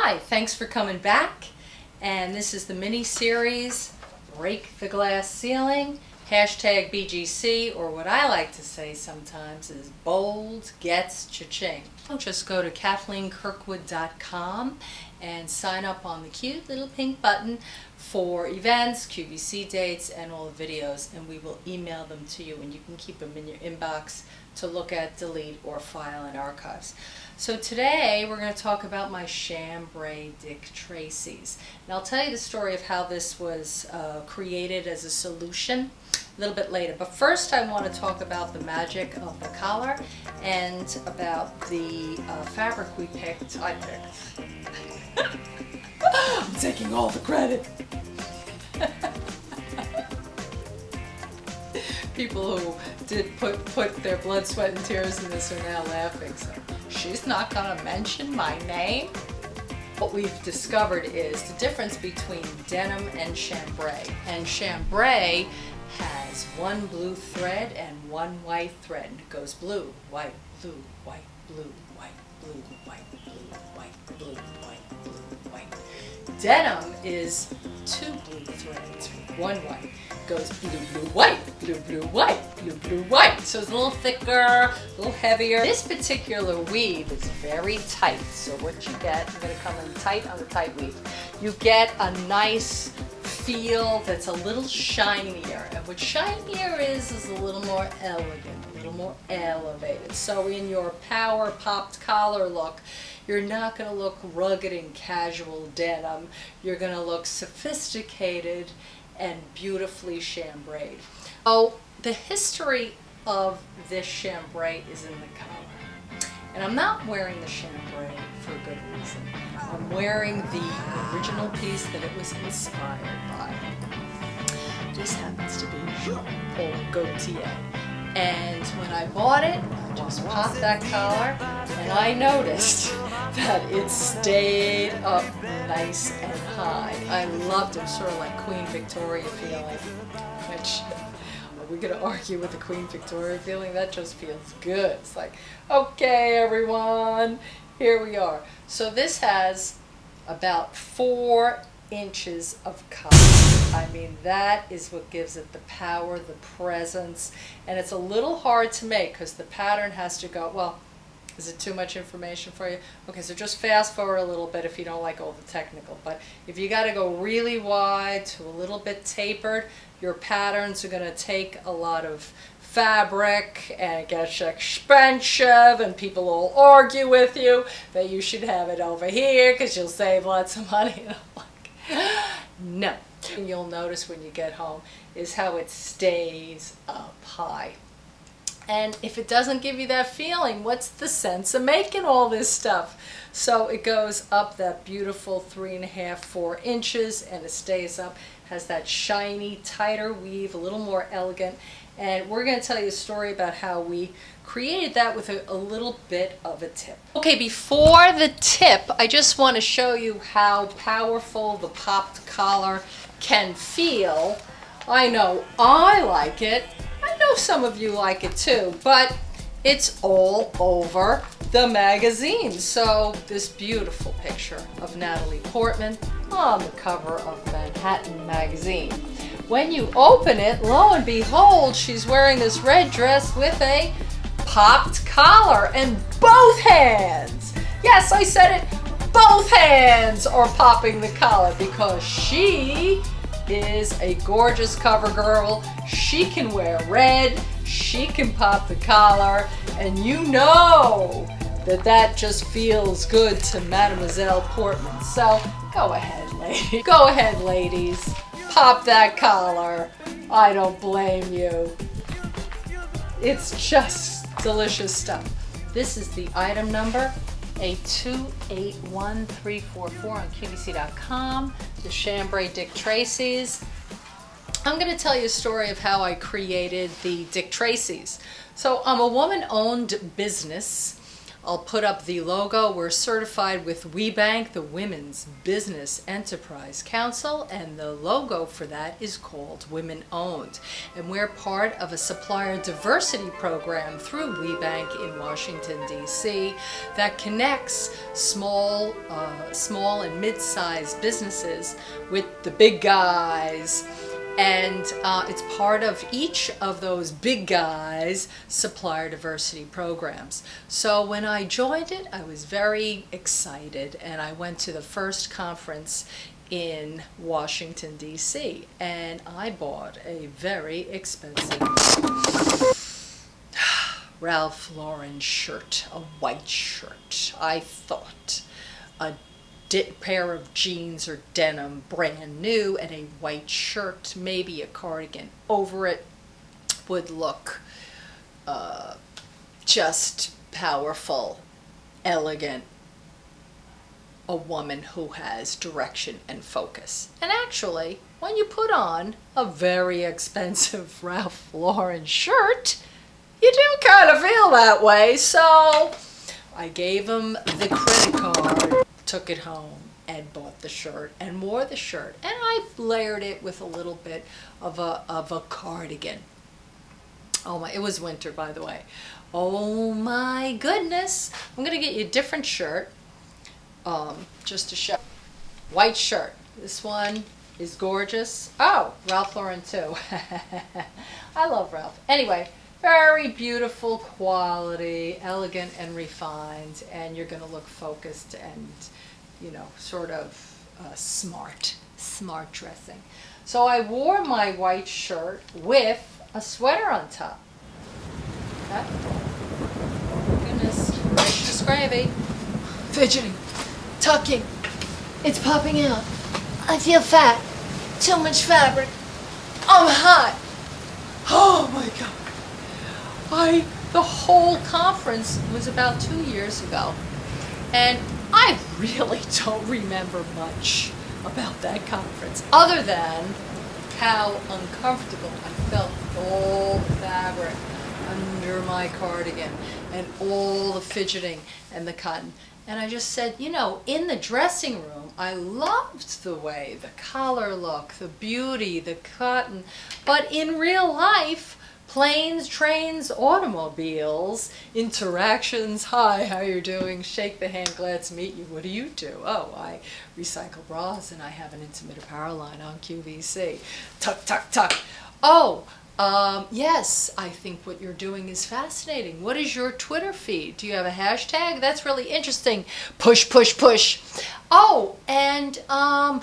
Hi, thanks for coming back. And this is the mini series, Break the Glass Ceiling, hashtag BGC, or what I like to say sometimes is bold gets cha-ching. Just go to KathleenKirkwood.com and sign up on the cute little pink button for events, QVC dates, and all the videos, and we will email them to you, and you can keep them in your inbox to look at, delete, or file in archives. So today we're going to talk about my chambray dictrac-ease. And I'll tell you the story of how this was created as a solution a little bit later. But first I want to talk about the magic of the collar and about the fabric we picked. I picked. I'm taking all the credit. People who did put their blood, sweat, and tears in this are now laughing. So she's not going to mention my name. What we've discovered is the difference between denim and chambray. And chambray has one blue thread and one white thread. And it goes blue, white, blue, white, blue, white, blue, white, blue, white, blue, white, blue, white. Denim is two blue threads, one white. Goes blue, blue, white, blue, blue, white, blue, blue, white. So it's a little thicker, a little heavier. This particular weave is very tight. So what you get, I'm going to come in tight on the tight weave. You get a nice feel that's a little shinier. And what shinier is a little more elegant, a little more elevated. So in your power popped collar look, you're not going to look rugged and casual denim. You're going to look sophisticated and beautifully chambrayed. So the history of this chambray is in the collar. And I'm not wearing the chambray for a good reason. I'm wearing the original piece that it was inspired by. This happens to be Jean-Paul Gaultier. And when I bought it, I just popped that collar and I noticed that it stayed up nice and high. I loved it, sort of like Queen Victoria feeling, which, are we going to argue with the Queen Victoria feeling? That just feels good. It's like, okay everyone, here we are. So this has about 4 inches of color. I mean, that is what gives it the power, the presence, and it's a little hard to make because the pattern has to go, well, is it too much information for you? Okay, so just fast forward a little bit if you don't like all the technical, but if you got to go really wide to a little bit tapered, your patterns are going to take a lot of fabric and it gets expensive and people will argue with you that you should have it over here because you'll save lots of money. And I'm like, no. And you'll notice when you get home is how it stays up high. And if it doesn't give you that feeling, what's the sense of making all this stuff? So it goes up that beautiful 3.5, 4 inches and it stays up, has that shiny, tighter weave, a little more elegant. And we're going to tell you a story about how we created that with a little bit of a tip. Okay, before the tip, I just want to show you how powerful the popped collar can feel. I know I like it. I know some of you like it too, but it's all over the magazine. So this beautiful picture of Natalie Portman on the cover of Manhattan magazine. When you open it, lo and behold, she's wearing this red dress with a popped collar and both hands. Yes, I said it. Both hands are popping the collar because she is a gorgeous cover girl. She can wear red, she can pop the collar, and you know that that just feels good to Mademoiselle Portman. So go ahead, ladies. Go ahead, ladies. Pop that collar. I don't blame you. It's just delicious stuff. This is the item number A281344 on QVC.com, the chambray dictrac-ease. I'm going to tell you a story of how I created the dictrac-ease. So I'm a woman-owned business. I'll put up the logo. We're certified with WeBank, the Women's Business Enterprise Council, and the logo for that is called Women Owned. And we're part of a supplier diversity program through WeBank in Washington, D.C. that connects small and mid-sized businesses with the big guys. And it's part of each of those big guys' supplier diversity programs. So when I joined it, I was very excited, and I went to the first conference in Washington, D.C., and I bought a very expensive Ralph Lauren shirt, a white shirt. I thought a pair of jeans or denim, brand new, and a white shirt, maybe a cardigan over it, would look just powerful, elegant, a woman who has direction and focus. And actually, when you put on a very expensive Ralph Lauren shirt, you do kind of feel that way. So I gave him the credit card, took it home, and bought the shirt and wore the shirt, and I layered it with a little bit of a cardigan. Oh my, it was winter, by the way. Oh my goodness. I'm gonna get you a different shirt, just to show. White shirt. This one is gorgeous. Oh, Ralph Lauren too. I love Ralph. Anyway, very beautiful quality, elegant and refined, and you're gonna look focused and, you know, sort of smart dressing. So I wore my white shirt with a sweater on top. Okay. Goodness gracious gravy. Fidgeting, tucking, it's popping out. I feel fat, too much fabric. I'm hot. Oh my God. The whole conference was about 2 years ago, and I really don't remember much about that conference, other than how uncomfortable I felt with all the fabric under my cardigan and all the fidgeting and the cotton. And I just said, you know, in the dressing room, I loved the way the collar looked, the beauty, the cotton, but in real life, planes, trains, automobiles, interactions. Hi, how you doing? Shake the hand, glad to meet you. What do you do? Oh, I recycle bras and I have an intimate apparel line on QVC. Tuck, tuck, tuck. Oh, yes, I think what you're doing is fascinating. What is your Twitter feed? Do you have a hashtag? That's really interesting. Push, push, push. Oh, and I'm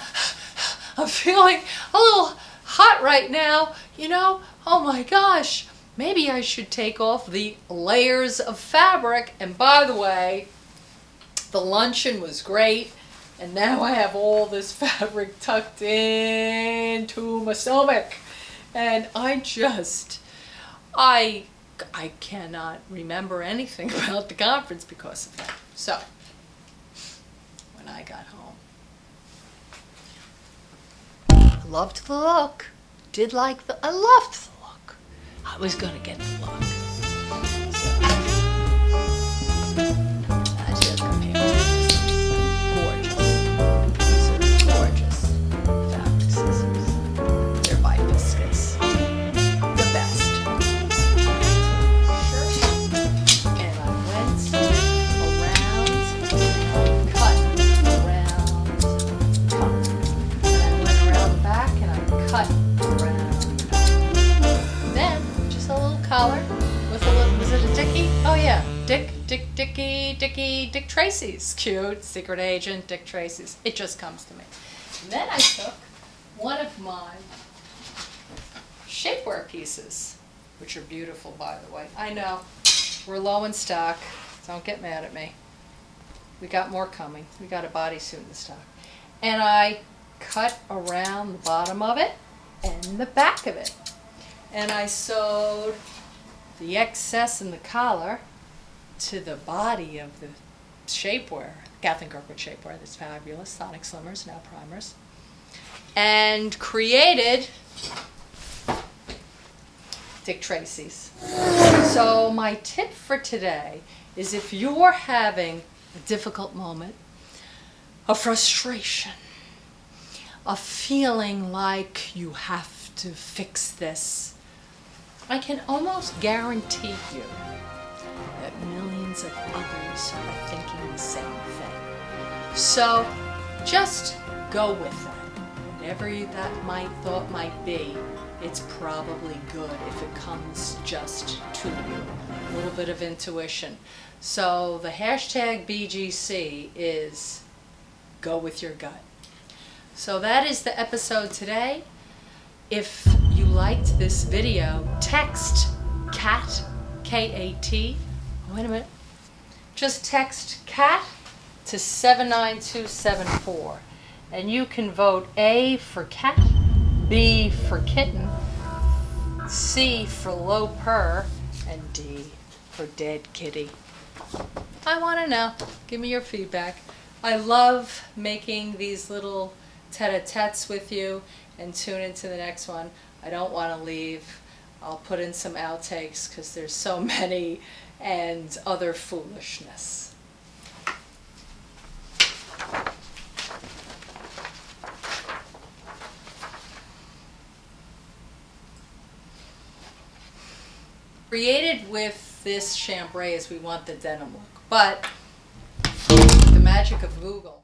feeling a little hot right now, you know. Oh my gosh, maybe I should take off the layers of fabric. And by the way, the luncheon was great, and now I have all this fabric tucked into my stomach. And I cannot remember anything about the conference because of that. So, when I got home, I loved the look. I loved the look. I was gonna get the look. So, I just come here. Gorgeous. These are gorgeous fabric scissors. They're by Viscous. The best. And I went around, cut around, cut. And I went around the back and I cut around. Then just a little collar with a little, was it a Dickie? Oh yeah, Dick Tracy's. Cute, secret agent, Dick Tracy's. It just comes to me. And then I took one of my shapewear pieces, which are beautiful, by the way. I know, we're low in stock. Don't get mad at me. We got more coming. We got a bodysuit in stock. And I cut around the bottom of it and the back of it. And I sewed the excess in the collar to the body of the shapewear, Kathleen Kirkwood shapewear, that's fabulous, Sonic Slimmers, now primers, and created Dick Tracy's. So my tip for today is if you're having a difficult moment, a frustration, a feeling like you have to fix this, I can almost guarantee you that millions of others are thinking the same thing. So just go with that. Whatever that thought might be, it's probably good if it comes just to you. A little bit of intuition. So the hashtag BGC is go with your gut. So that is the episode today. If you liked this video, text CAT, K-A-T, wait a minute, just text CAT to 79274. And you can vote A for cat, B for kitten, C for low purr, and D for dead kitty. I want to know. Give me your feedback. I love making these little tete-a-tetes with you, and tune into the next one. I don't want to leave. I'll put in some outtakes because there's so many, and other foolishness. Created with this chambray as we want the denim look, but the magic of Google.